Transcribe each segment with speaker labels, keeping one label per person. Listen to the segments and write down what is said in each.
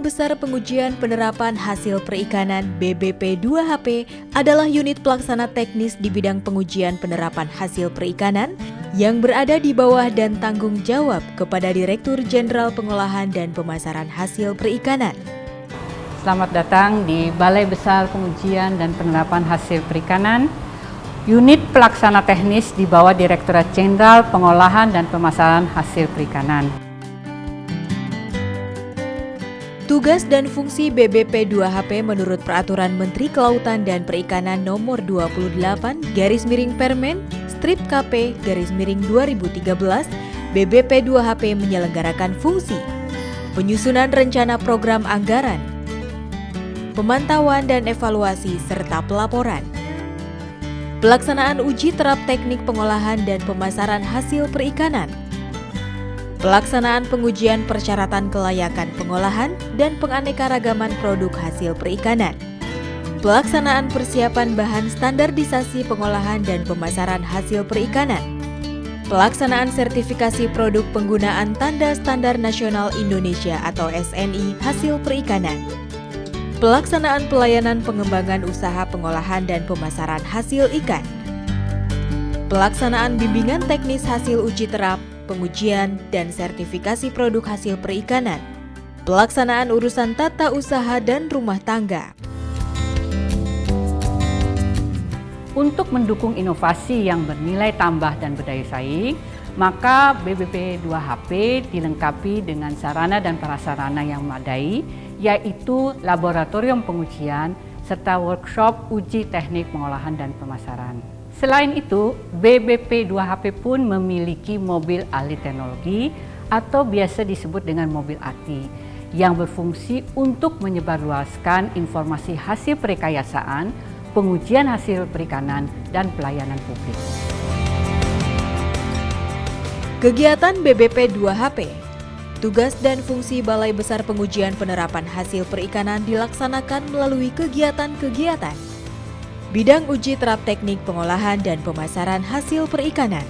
Speaker 1: Besar Pengujian Penerapan Hasil Perikanan (BBP 2HP) adalah unit pelaksana teknis di bidang pengujian penerapan hasil perikanan yang berada di bawah dan tanggung jawab kepada Direktur Jenderal Pengolahan dan Pemasaran Hasil Perikanan.
Speaker 2: Selamat datang di Balai Besar Pengujian dan Penerapan Hasil Perikanan, unit pelaksana teknis di bawah Direktorat Jenderal Pengolahan dan Pemasaran Hasil Perikanan.
Speaker 1: Tugas dan fungsi BBP 2HP menurut Peraturan Menteri Kelautan dan Perikanan Nomor 28-Permen/KP/2013, BBP 2HP menyelenggarakan fungsi penyusunan rencana program anggaran, pemantauan dan evaluasi serta pelaporan, pelaksanaan uji terap teknik pengolahan dan pemasaran hasil perikanan, pelaksanaan pengujian persyaratan kelayakan pengolahan dan penganekaragaman produk hasil perikanan, pelaksanaan persiapan bahan standarisasi pengolahan dan pemasaran hasil perikanan, pelaksanaan sertifikasi produk penggunaan Tanda Standar Nasional Indonesia atau SNI hasil perikanan, pelaksanaan pelayanan pengembangan usaha pengolahan dan pemasaran hasil ikan, pelaksanaan bimbingan teknis hasil uji terap, pengujian, dan sertifikasi produk hasil perikanan, pelaksanaan urusan tata usaha dan rumah tangga.
Speaker 2: Untuk mendukung inovasi yang bernilai tambah dan berdaya saing, maka BBP 2HP dilengkapi dengan sarana dan prasarana yang memadai, yaitu laboratorium pengujian serta workshop uji teknik pengolahan dan pemasaran. Selain itu, BBP 2HP pun memiliki mobil ahli teknologi atau biasa disebut dengan mobil ATI yang berfungsi untuk menyebarluaskan informasi hasil perekayasaan, pengujian hasil perikanan, dan pelayanan publik.
Speaker 1: Kegiatan BBP 2HP, tugas dan fungsi Balai Besar Pengujian Penerapan Hasil Perikanan dilaksanakan melalui kegiatan-kegiatan bidang uji terap teknik pengolahan dan pemasaran hasil perikanan,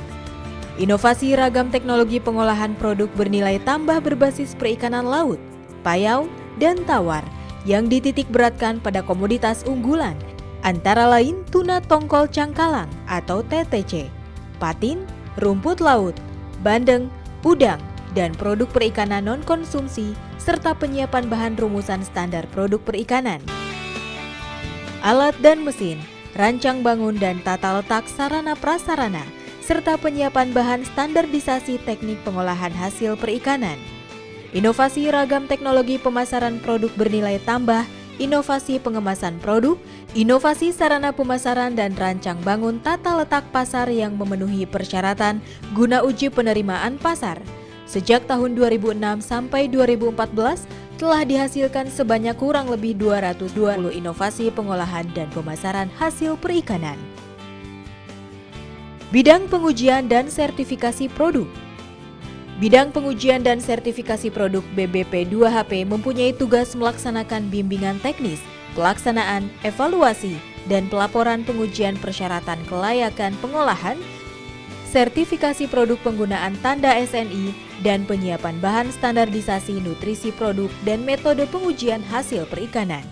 Speaker 1: inovasi ragam teknologi pengolahan produk bernilai tambah berbasis perikanan laut, payau, dan tawar yang dititik beratkan pada komoditas unggulan, antara lain tuna tongkol cangkalang atau TTC, patin, rumput laut, bandeng, udang, dan produk perikanan non-konsumsi, serta penyiapan bahan rumusan standar produk perikanan. Alat dan mesin, rancang bangun dan tata letak sarana prasarana, serta penyiapan bahan standarisasi teknik pengolahan hasil perikanan. Inovasi ragam teknologi pemasaran produk bernilai tambah, inovasi pengemasan produk, inovasi sarana pemasaran dan rancang bangun tata letak pasar yang memenuhi persyaratan guna uji penerimaan pasar. Sejak tahun 2006 sampai 2014, telah dihasilkan sebanyak kurang lebih 220 inovasi pengolahan dan pemasaran hasil perikanan. Bidang pengujian dan sertifikasi produk. Bidang pengujian dan sertifikasi produk BBP 2HP mempunyai tugas melaksanakan bimbingan teknis, pelaksanaan, evaluasi, dan pelaporan pengujian persyaratan kelayakan pengolahan, sertifikasi produk penggunaan tanda SNI, dan penyiapan bahan standarisasi nutrisi produk dan metode pengujian hasil perikanan.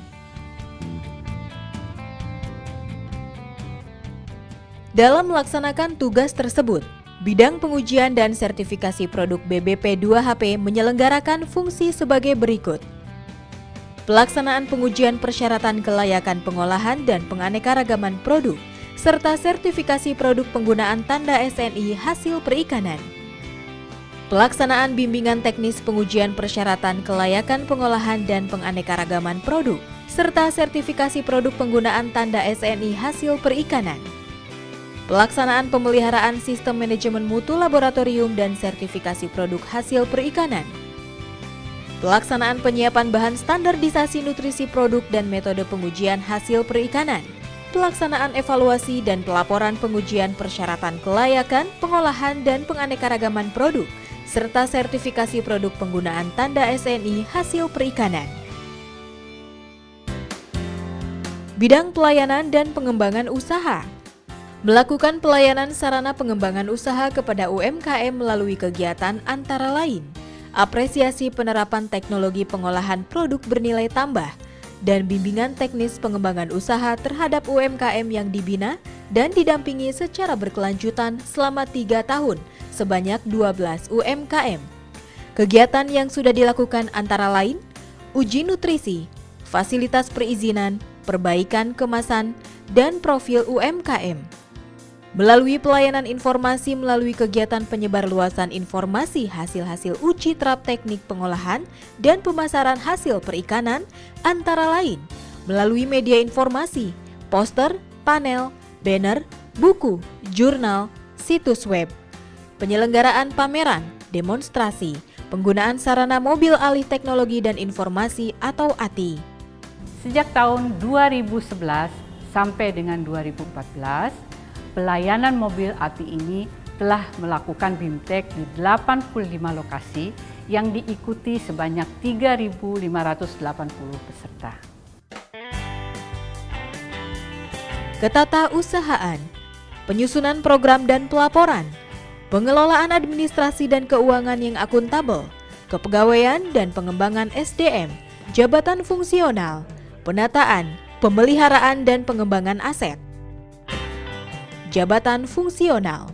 Speaker 1: Dalam melaksanakan tugas tersebut, bidang pengujian dan sertifikasi produk BBP 2HP menyelenggarakan fungsi sebagai berikut. Pelaksanaan pengujian persyaratan kelayakan pengolahan dan penganekaragaman produk, serta sertifikasi produk penggunaan tanda SNI hasil perikanan. Pelaksanaan bimbingan teknis pengujian persyaratan kelayakan pengolahan dan penganekaragaman produk, serta sertifikasi produk penggunaan tanda SNI hasil perikanan. Pelaksanaan pemeliharaan sistem manajemen mutu laboratorium dan sertifikasi produk hasil perikanan. Pelaksanaan penyiapan bahan standarisasi nutrisi produk dan metode pengujian hasil perikanan. Pelaksanaan evaluasi dan pelaporan pengujian persyaratan kelayakan, pengolahan dan penganekaragaman produk, serta sertifikasi produk penggunaan tanda SNI hasil perikanan. Bidang pelayanan dan pengembangan usaha. Melakukan pelayanan sarana pengembangan usaha kepada UMKM melalui kegiatan antara lain apresiasi penerapan teknologi pengolahan produk bernilai tambah, dan bimbingan teknis pengembangan usaha terhadap UMKM yang dibina dan didampingi secara berkelanjutan selama 3 tahun sebanyak 12 UMKM. Kegiatan yang sudah dilakukan antara lain uji nutrisi, fasilitas perizinan, perbaikan kemasan, dan profil UMKM. Melalui pelayanan informasi melalui kegiatan penyebarluasan informasi hasil-hasil uji terap teknik pengolahan dan pemasaran hasil perikanan antara lain melalui media informasi, poster, panel, banner, buku, jurnal, situs web, penyelenggaraan pameran, demonstrasi, penggunaan sarana mobil alih teknologi dan informasi atau ATI.
Speaker 2: Sejak tahun 2011 sampai dengan 2014, pelayanan mobil ATI ini telah melakukan BIMTEK di 85 lokasi yang diikuti sebanyak 3.580 peserta.
Speaker 1: Ketatausahaan, penyusunan program dan pelaporan, pengelolaan administrasi dan keuangan yang akuntabel, kepegawaian dan pengembangan SDM, jabatan fungsional, penataan, pemeliharaan dan pengembangan aset. Jabatan fungsional.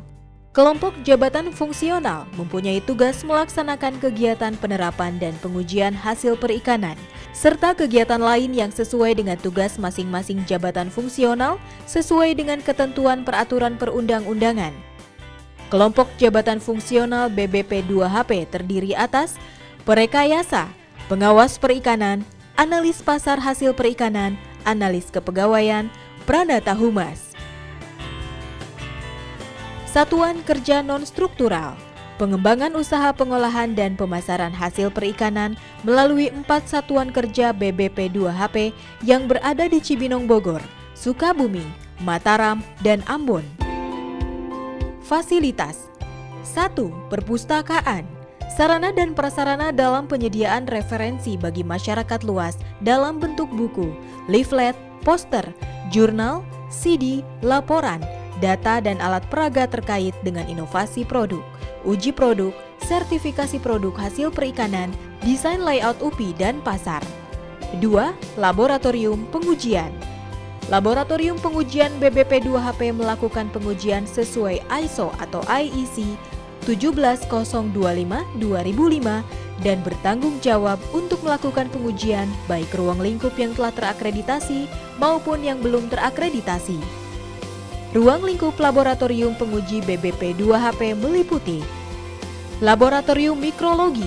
Speaker 1: Kelompok jabatan fungsional mempunyai tugas melaksanakan kegiatan penerapan dan pengujian hasil perikanan, serta kegiatan lain yang sesuai dengan tugas masing-masing jabatan fungsional sesuai dengan ketentuan peraturan perundang-undangan. Kelompok jabatan fungsional BBP 2HP terdiri atas perekayasa, pengawas perikanan, analis pasar hasil perikanan, analis kepegawaian, pranata humas. Satuan kerja non-struktural, pengembangan usaha pengolahan dan pemasaran hasil perikanan melalui 4 satuan kerja BBP 2HP yang berada di Cibinong Bogor, Sukabumi, Mataram, dan Ambon. Fasilitas 1. Perpustakaan, sarana dan prasarana dalam penyediaan referensi bagi masyarakat luas dalam bentuk buku, leaflet, poster, jurnal, CD, laporan, data dan alat peraga terkait dengan inovasi produk, uji produk, sertifikasi produk hasil perikanan, desain layout UPI dan pasar. 2. Laboratorium pengujian. Laboratorium pengujian BBP 2HP melakukan pengujian sesuai ISO atau IEC 17025-2005 dan bertanggung jawab untuk melakukan pengujian baik ruang lingkup yang telah terakreditasi maupun yang belum terakreditasi. Ruang lingkup laboratorium penguji BBP 2HP meliputi Laboratorium Mikrologi,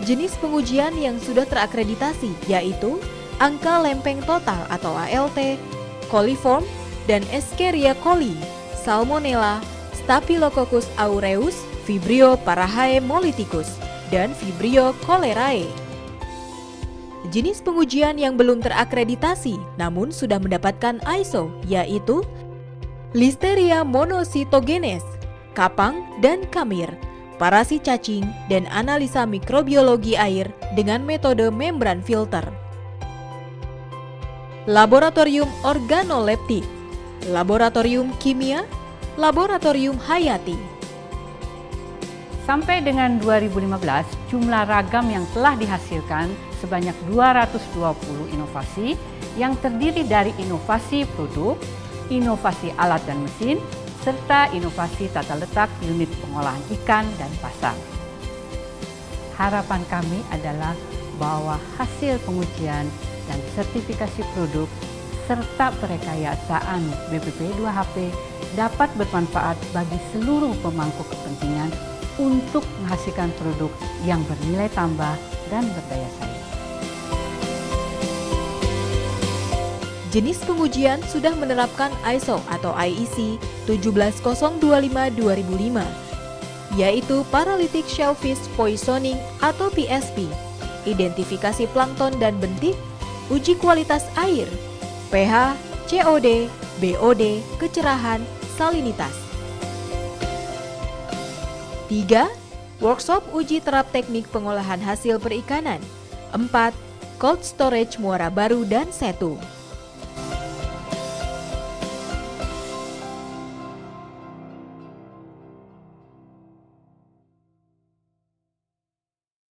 Speaker 1: jenis pengujian yang sudah terakreditasi yaitu angka lempeng total atau ALT, coliform, dan Escherichia coli, Salmonella, Staphylococcus aureus, Vibrio parahaemolyticus, dan Vibrio cholerae. Jenis pengujian yang belum terakreditasi namun sudah mendapatkan ISO yaitu Listeria monocytogenes, kapang dan kamir, parasit cacing, dan analisa mikrobiologi air dengan metode membran filter. Laboratorium organoleptik, laboratorium kimia, laboratorium hayati.
Speaker 2: Sampai dengan 2015, jumlah ragam yang telah dihasilkan sebanyak 220 inovasi yang terdiri dari inovasi produk, inovasi alat dan mesin, serta inovasi tata letak unit pengolahan ikan dan pasar. Harapan kami adalah bahwa hasil pengujian dan sertifikasi produk serta perekayasaan BBP 2HP dapat bermanfaat bagi seluruh pemangku kepentingan untuk menghasilkan produk yang bernilai tambah dan berdaya saing.
Speaker 1: Jenis pengujian sudah menerapkan ISO atau IEC 17025-2005, yaitu Paralytic Shellfish Poisoning atau PSP, identifikasi plankton dan bentik, uji kualitas air, pH, COD, BOD, kecerahan, salinitas. 3. Workshop uji terap teknik pengolahan hasil perikanan. 4. Cold storage Muara Baru dan Setu.